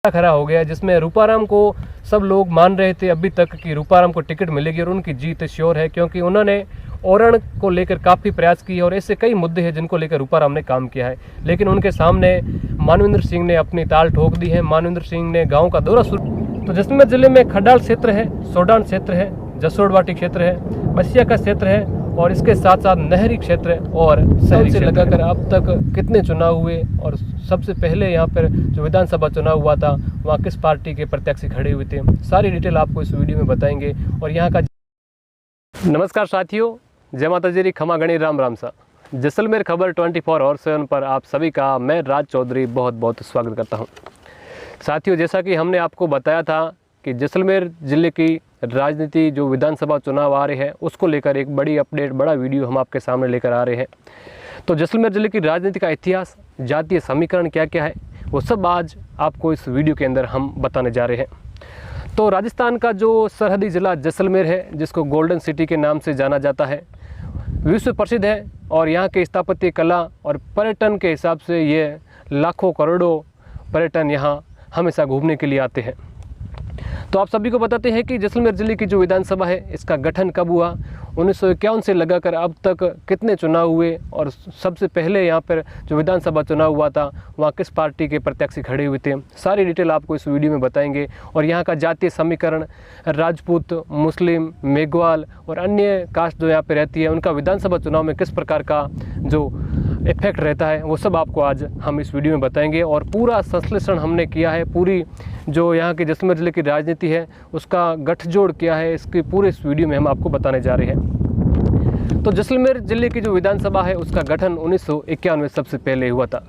खड़ा हो गया, जिसमें रूपाराम को सब लोग मान रहे थे अभी तक कि रूपाराम को टिकट मिलेगी और उनकी जीत श्योर है, क्योंकि उन्होंने ओरण को लेकर काफ़ी प्रयास किए और ऐसे कई मुद्दे हैं जिनको लेकर रूपाराम ने काम किया है। लेकिन उनके सामने मानवेंद्र सिंह ने अपनी ताल ठोक दी है। मानवेंद्र सिंह ने गाँव का दौरा शुरू। तो जैसलमेर जिले में खड्डाल क्षेत्र है, सोडान क्षेत्र है, जसोड़वाटी क्षेत्र है, बसिया का क्षेत्र है और इसके साथ साथ नहरी क्षेत्र और शहरी से लगाकर अब तक कितने चुनाव हुए और सबसे पहले यहाँ पर जो विधानसभा चुनाव हुआ था वहाँ किस पार्टी के प्रत्याशी खड़े हुए थे, सारी डिटेल आपको इस वीडियो में बताएंगे। और यहाँ का नमस्कार साथियों, जय माता जी, खमा गणी, राम राम सा। जैसलमेर खबर 24/7 पर आप सभी का मैं राज चौधरी बहुत बहुत स्वागत करता हूँ। साथियों, जैसा कि हमने आपको बताया था कि जैसलमेर ज़िले की राजनीति जो विधानसभा चुनाव आ रहे हैं उसको लेकर एक बड़ी अपडेट, बड़ा वीडियो हम आपके सामने लेकर आ रहे हैं। तो जैसलमेर ज़िले की राजनीति का इतिहास, जातीय समीकरण क्या क्या है, वो सब आज आपको इस वीडियो के अंदर हम बताने जा रहे हैं। तो राजस्थान का जो सरहदी ज़िला जैसलमेर है, जिसको गोल्डन सिटी के नाम से जाना जाता है, विश्व प्रसिद्ध है और यहाँ के स्थापत्य कला और पर्यटन के हिसाब से ये लाखों करोड़ों पर्यटन यहाँ हमेशा घूमने के लिए आते हैं। तो आप सभी को बताते हैं कि जैसलमेर ज़िले की जो विधानसभा है इसका गठन कब हुआ, 1951 से लगाकर अब तक कितने चुनाव हुए और सबसे पहले यहाँ पर जो विधानसभा चुनाव हुआ था वहाँ किस पार्टी के प्रत्याशी खड़े हुए थे, सारी डिटेल आपको इस वीडियो में बताएंगे। और यहाँ का जातीय समीकरण, राजपूत, मुस्लिम, मेघवाल और अन्य कास्ट जो यहाँ पर रहती है उनका विधानसभा चुनाव में किस प्रकार का जो इफेक्ट रहता है, वो सब आपको आज हम इस वीडियो में बताएंगे। और पूरा संश्लेषण हमने किया है, पूरी जो यहाँ की जैसलमेर ज़िले की राजनीति है उसका गठजोड़ किया है, इसकी पूरे इस वीडियो में हम आपको बताने जा रहे हैं। तो जैसलमेर ज़िले की जो विधानसभा है उसका गठन 1951 में सबसे पहले हुआ था।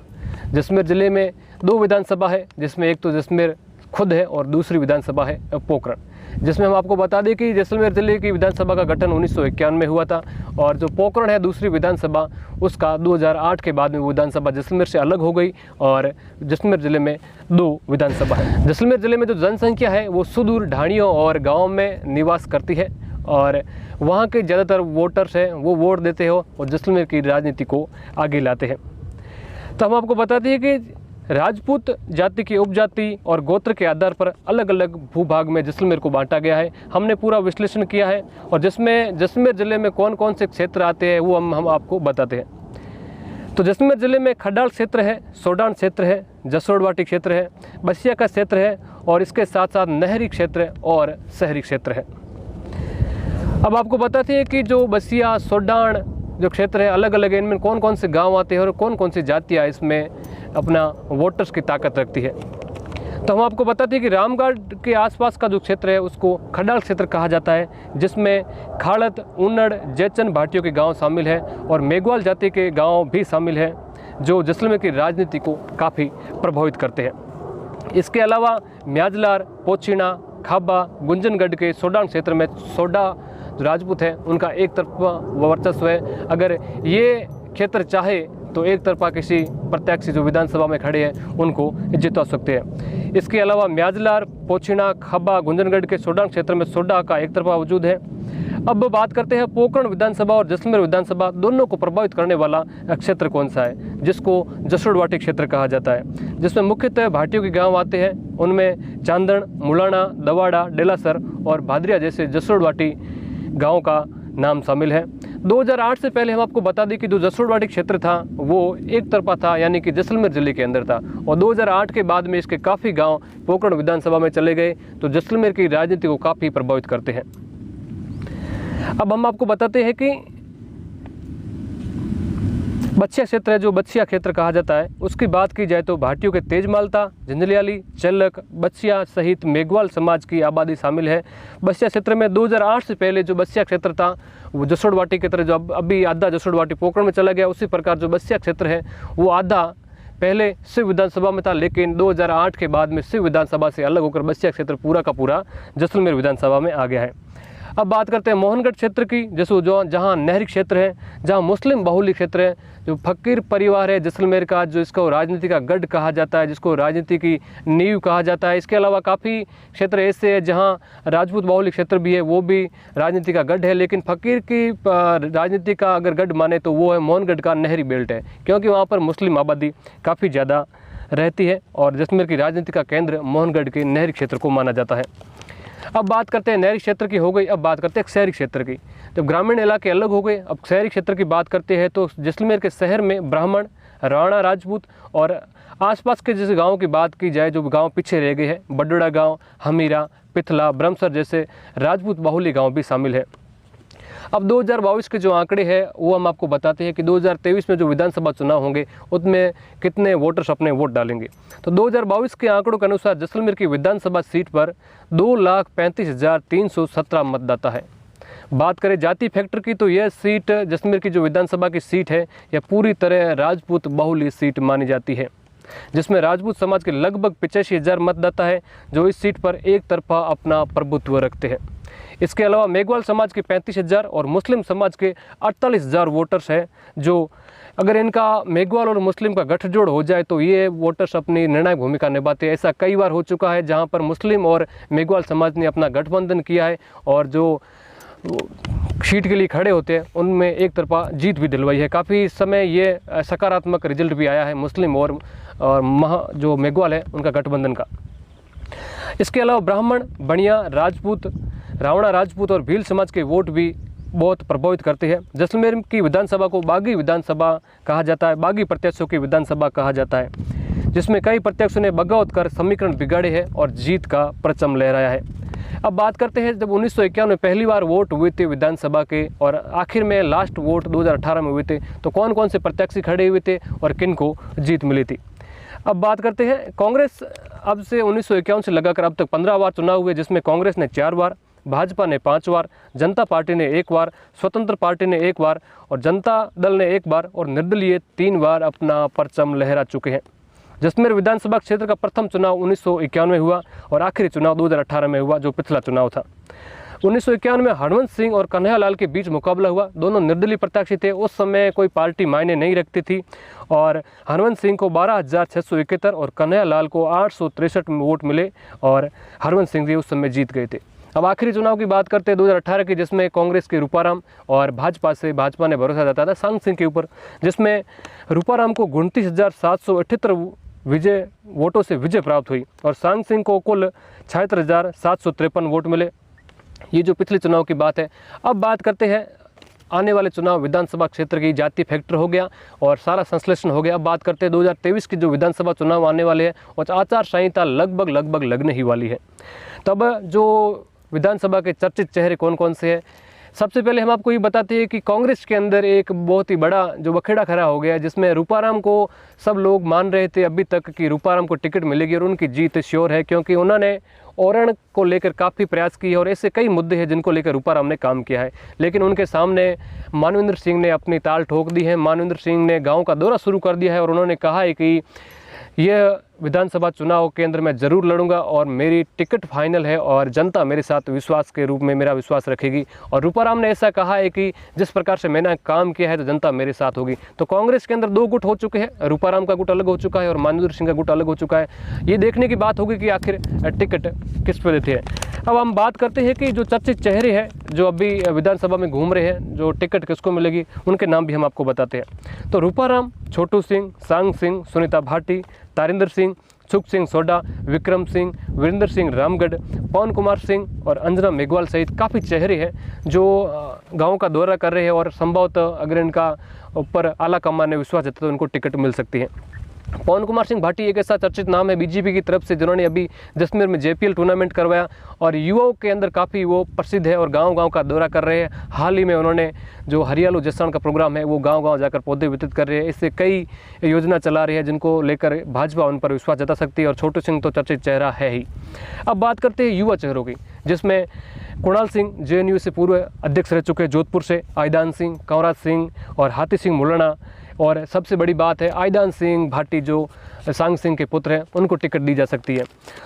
जैसलमेर ज़िले में 2 विधानसभा है, जिसमें एक तो जैसलमेर खुद है और दूसरी विधानसभा है पोकरण, जिसमें हम आपको बता दें कि जैसलमेर ज़िले की विधानसभा का गठन 1951 में हुआ था और जो पोकरण है दूसरी विधानसभा उसका 2008 के बाद में विधानसभा जैसलमेर से अलग हो गई और जैसलमेर ज़िले में 2 विधानसभा है। जैसलमेर ज़िले में जो जनसंख्या है वो सुदूर ढाणियों और गाँव में निवास करती है और वहाँ के ज़्यादातर वोटर्स हैं वो वोट देते हो और जैसलमेर की राजनीति को आगे लाते हैं। तो हम आपको बताते हैं कि राजपूत जाति की उपजाति और गोत्र के आधार पर अलग अलग भूभाग में जैसलमेर को बांटा गया है। हमने पूरा विश्लेषण किया है और जिसमें जैसलमेर ज़िले में कौन कौन से क्षेत्र आते हैं वो हम आपको बताते हैं। तो जैसलमेर ज़िले में खड्डाल क्षेत्र है, सोडान क्षेत्र है, जसोड़वाटी क्षेत्र है, बसिया का क्षेत्र है और इसके साथ साथ नहरी क्षेत्र और शहरी क्षेत्र है। अब आपको बताते हैं कि जो बसिया, सोडान जो क्षेत्र है अलग अलग है, इनमें कौन कौन से गाँव आते हैं और कौन कौन सी जातियाँ इसमें अपना वोटर्स की ताकत रखती है। तो हम आपको बताते हैं कि रामगढ़ के आसपास का जो क्षेत्र है उसको खड्डाल क्षेत्र कहा जाता है, जिसमें खाड़त, उन्नड़, जैचन भाटियों के गांव शामिल है और मेघवाल जाति के गांव भी शामिल हैं, जो जैसलमेर की राजनीति को काफ़ी प्रभावित करते हैं। इसके अलावा म्याजलार, पोछीना, खाबा, गुंजनगढ़ के सोडान क्षेत्र में सोडा राजपूत है उनका एक तरफा वर्चस्व है। अगर ये क्षेत्र चाहे तो एक तरफा किसी प्रत्याशी जो विधानसभा में खड़े हैं उनको जितवा सकते हैं। इसके अलावा म्याजलार, पोछीना, खाबा, गुंजनगढ़ के सोडान क्षेत्र में सोडा का एक तरफा वजूद है। अब बात करते हैं पोकरण विधानसभा और जैसलमेर विधानसभा दोनों को प्रभावित करने वाला क्षेत्र कौन सा है, जिसको जसोड़वाटी क्षेत्र कहा जाता है, जिसमें मुख्यतः भाटियों के गांव आते हैं। उनमें चांदन, मुलाना, दवाड़ा, डेलासर और भादरिया जैसे जसोड़वाटी गाँव का नाम शामिल है। 2008 से पहले हम आपको बता दें कि जो जसोड़वाटी क्षेत्र था वो एक तरफा था, यानी कि जैसलमेर ज़िले के अंदर था और 2008 के बाद में इसके काफ़ी गांव पोकरण विधानसभा में चले गए, तो जैसलमेर की राजनीति को काफ़ी प्रभावित करते हैं। अब हम आपको बताते हैं कि बछिया क्षेत्र है, जो बछिया क्षेत्र कहा जाता है, उसकी बात की जाए तो भाटियों के तेजमालता, झंझलियाली, चेलक, बछिया सहित मेघवाल समाज की आबादी शामिल है। बछिया क्षेत्र में 2008 से पहले जो बछिया क्षेत्र था वो जसोड़वाटी की तरह, जो अभी आधा जसोड़वाटी पोकरण में चला गया, उसी प्रकार जो बछिया क्षेत्र है वो आधा पहले शिव विधानसभा में था, लेकिन 2008 के बाद में शिव विधानसभा से अलग होकर बछिया क्षेत्र पूरा का पूरा जैसलमेर विधानसभा में आ गया है। अब बात करते हैं मोहनगढ़ क्षेत्र की, जो जहाँ नहरी क्षेत्र है, जहाँ मुस्लिम बहुल्य क्षेत्र है, जो फकीर परिवार है जैसलमेर का, जो इसको राजनीति का गढ़ कहा जाता है, जिसको राजनीति की नींव कहा जाता है। इसके अलावा काफ़ी क्षेत्र ऐसे है जहाँ राजपूत बहुल्य क्षेत्र भी है, वो भी राजनीति का गढ़ है, लेकिन फकीर की राजनीति का अगर गढ़ माने तो वो है मोहनगढ़ का नहरी बेल्ट है, क्योंकि वहाँ पर मुस्लिम आबादी काफ़ी ज़्यादा रहती है और जैसलमेर की राजनीति का केंद्र मोहनगढ़ के नहरी क्षेत्र को माना जाता है। अब बात करते हैं नहरी क्षेत्र की हो गई, अब बात करते हैं शहरी क्षेत्र की। जब ग्रामीण इलाके अलग हो गए, अब शहरी क्षेत्र की बात करते हैं तो जैसलमेर के शहर में ब्राह्मण, राणा राजपूत और आसपास के जैसे गाँव की बात की जाए, जो गांव पीछे रह गए हैं, बडोड़ा गांव, हमीरा, पिथला, ब्रह्मसर जैसे राजपूत बाहुल्य गांव भी शामिल है। अब 2022 के जो आंकड़े हैं वो हम आपको बताते हैं कि 2023 में जो विधानसभा चुनाव होंगे उसमें कितने वोटर्स अपने वोट डालेंगे। तो 2022 के आंकड़ों के अनुसार जैसलमेर की विधानसभा सीट पर 2,35,317 मतदाता है। बात करें जाति फैक्टर की तो यह सीट जैसलमेर की जो विधानसभा की सीट है यह पूरी तरह राजपूत बाहुल्य सीट मानी जाती है, जिसमें राजपूत समाज के लगभग 85,000 मतदाता है जो इस सीट पर एक तरफा अपना प्रभुत्व रखते हैं। इसके अलावा मेघवाल समाज के 35,000 और मुस्लिम समाज के 48,000 वोटर्स हैं, जो अगर इनका मेघवाल और मुस्लिम का गठजोड़ हो जाए तो ये वोटर्स अपनी निर्णायक भूमिका निभाते हैं। ऐसा कई बार हो चुका है जहां पर मुस्लिम और मेघवाल समाज ने अपना गठबंधन किया है और जो सीट के लिए खड़े होते हैं उनमें एक तरफा जीत भी दिलवाई है। काफ़ी समय ये सकारात्मक रिजल्ट भी आया है मुस्लिम और जो मेघवाल है उनका गठबंधन का। इसके अलावा ब्राह्मण, बनिया, राजपूत, रावणा राजपूत और भील समाज के वोट भी बहुत प्रभावित करते हैं। जैसलमेर की विधानसभा को बागी विधानसभा कहा जाता है, बागी प्रत्याशियों की विधानसभा कहा जाता है, जिसमें कई प्रत्याशियों ने बगावत कर समीकरण बिगाड़े हैं और जीत का परचम लहराया है। अब बात करते हैं जब 1951 में पहली बार वोट हुए थे विधानसभा के और आखिर में लास्ट वोट 2018 में हुए थे, तो कौन कौन से प्रत्याशी खड़े हुए थे और किन को जीत मिली थी। अब बात करते हैं कांग्रेस। अब से 1951 से लगाकर अब तक 15 बार चुनाव हुए, जिसमें कांग्रेस ने 4 बार, भाजपा ने 5 बार, जनता पार्टी ने 1 बार, स्वतंत्र पार्टी ने 1 बार और जनता दल ने 1 बार और निर्दलीय 3 बार अपना परचम लहरा चुके हैं। जैसलमेर विधानसभा क्षेत्र का प्रथम चुनाव 1951 में हुआ और आखिरी चुनाव 2018 में हुआ, जो पिछला चुनाव था। 1951 में हरवंश सिंह और कन्हैयालाल के बीच मुकाबला हुआ। दोनों निर्दलीय प्रत्याशी थे। उस समय कोई पार्टी मायने नहीं रखती थी और हरवंश सिंह को 12,671 और कन्हैयालाल को 863 वोट मिले और हरवंश सिंह जी उस समय जीत गए थे। अब आखिरी चुनाव की बात करते हैं 2018 की, जिसमें कांग्रेस के रूपाराम और भाजपा ने भरोसा जताया था सांग सिंह के ऊपर, जिसमें रूपाराम को 29,778 विजय वोटों से विजय प्राप्त हुई और सांग सिंह को कुल 76,753 वोट मिले। ये जो पिछले चुनाव की बात है। अब बात करते हैं आने वाले चुनाव विधानसभा क्षेत्र की। जाति फैक्टर हो गया और सारा संश्लेषण हो गया। अब बात करते हैं 2023 की जो विधानसभा चुनाव आने वाले हैं और आचार संहिता लगभग लगने ही वाली है। तब जो विधानसभा के चर्चित चेहरे कौन कौन से हैं, सबसे पहले हम आपको ये बताते हैं कि कांग्रेस के अंदर एक बहुत ही बड़ा जो बखेड़ा खड़ा हो गया है, जिसमें रूपाराम को सब लोग मान रहे थे अभी तक कि रूपाराम को टिकट मिलेगी और उनकी जीत श्योर है, क्योंकि उन्होंने ओरण को लेकर काफ़ी प्रयास किए और ऐसे कई मुद्दे हैं जिनको लेकर रूपाराम ने काम किया है। लेकिन उनके सामने मानवेंद्र सिंह ने अपनी ताल ठोक दी है। मानवेंद्र सिंह ने गाँव का दौरा शुरू कर दिया है और उन्होंने कहा है कि यह विधानसभा चुनाव केंद्र में ज़रूर लड़ूंगा और मेरी टिकट फाइनल है और जनता मेरे साथ विश्वास के रूप में मेरा विश्वास रखेगी। और रूपाराम ने ऐसा कहा है कि जिस प्रकार से मैंने काम किया है तो जनता मेरे साथ होगी। तो कांग्रेस के अंदर 2 गुट हो चुके हैं, रूपाराम का गुट अलग हो चुका है और मानवेंद्र सिंह का गुट अलग हो चुका है। ये देखने की बात होगी कि आखिर टिकट किस पे देते हैं। अब हम बात करते हैं कि जो चर्चित चेहरे हैं जो अभी विधानसभा में घूम रहे हैं, जो टिकट किसको मिलेगी, उनके नाम भी हम आपको बताते हैं। तो रूपाराम, छोटू सिंह, सांग सिंह, सुनीता भाटी, तारिंदर सिंह, सुख सिंह सोडा, विक्रम सिंह, वीरेंद्र सिंह रामगढ़, पवन कुमार सिंह और अंजना मेघवाल सहित काफ़ी चेहरे हैं जो गांव का दौरा कर रहे हैं और संभवतः अगर इनका ऊपर आला कमान ने विश्वास जताया तो उनको टिकट मिल सकती है। पवन कुमार सिंह भाटी एक ऐसा चर्चित नाम है बीजेपी की तरफ से, जिन्होंने अभी जैसलमेर में JPL टूर्नामेंट करवाया और युवाओं के अंदर काफ़ी वो प्रसिद्ध है और गांव-गांव का दौरा कर रहे हैं। हाल ही में उन्होंने जो हरियालो जसान का प्रोग्राम है वो गांव-गांव जाकर पौधे वितरित कर रहे हैं। इससे कई योजना चला रहे हैं जिनको लेकर भाजपा उन पर विश्वास जता सकती है और छोटू सिंह तो चर्चित चेहरा है ही। अब बात करते हैं युवा चेहरों की, जिसमें कुणाल सिंह JNU से पूर्व अध्यक्ष रह चुके, जोधपुर से आइदान सिंह, कंवराज सिंह और हाथी सिंह मुलाना, और सबसे बड़ी बात है आइदान सिंह भाटी जो सांग सिंह के पुत्र हैं उनको टिकट दी जा सकती है।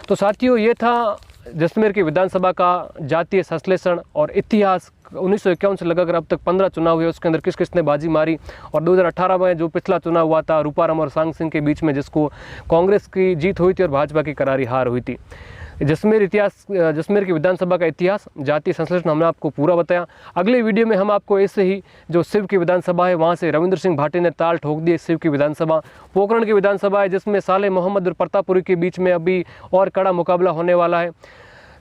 तो साथियों, ये था जैसलमेर की विधानसभा का जातीय संश्लेषण और इतिहास। 1951 से लगाकर अब तक 15 चुनाव हुए, उसके अंदर किस किसने बाजी मारी और 2018 में जो पिछला चुनाव हुआ था रूपाराम और सांग सिंह के बीच में, जिसको कांग्रेस की जीत हुई थी और भाजपा की करारी हार हुई थी। जैसलमेर की विधानसभा का इतिहास, जातीय संश्लेषण हमने आपको पूरा बताया। अगले वीडियो में हम आपको ऐसे ही जो शिव की विधानसभा है वहाँ से रविंद्र सिंह भाटी ने ताल ठोक दी शिव की विधानसभा, पोखरण की विधानसभा है जिसमें साले मोहम्मद और प्रतापपुरी के बीच में अभी और कड़ा मुकाबला होने वाला है,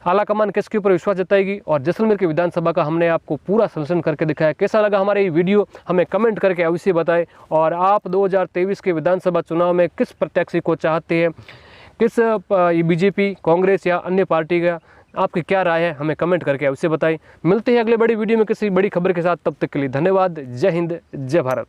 आलाकमान किसके ऊपर विश्वास जताएगी, और जैसलमेर की विधानसभा का हमने आपको पूरा सलूशन करके दिखाया। कैसा लगा हमारा ये वीडियो हमें कमेंट करके अवश्य बताएं। और आप 2023 के विधानसभा चुनाव में किस प्रत्याशी को चाहते हैं, किस बीजेपी, कांग्रेस या अन्य पार्टी का आपकी क्या राय है, हमें कमेंट करके अवश्य बताएं। मिलते हैं अगले बड़ी वीडियो में किसी बड़ी खबर के साथ, तब तक के लिए धन्यवाद। जय हिंद, जय भारत।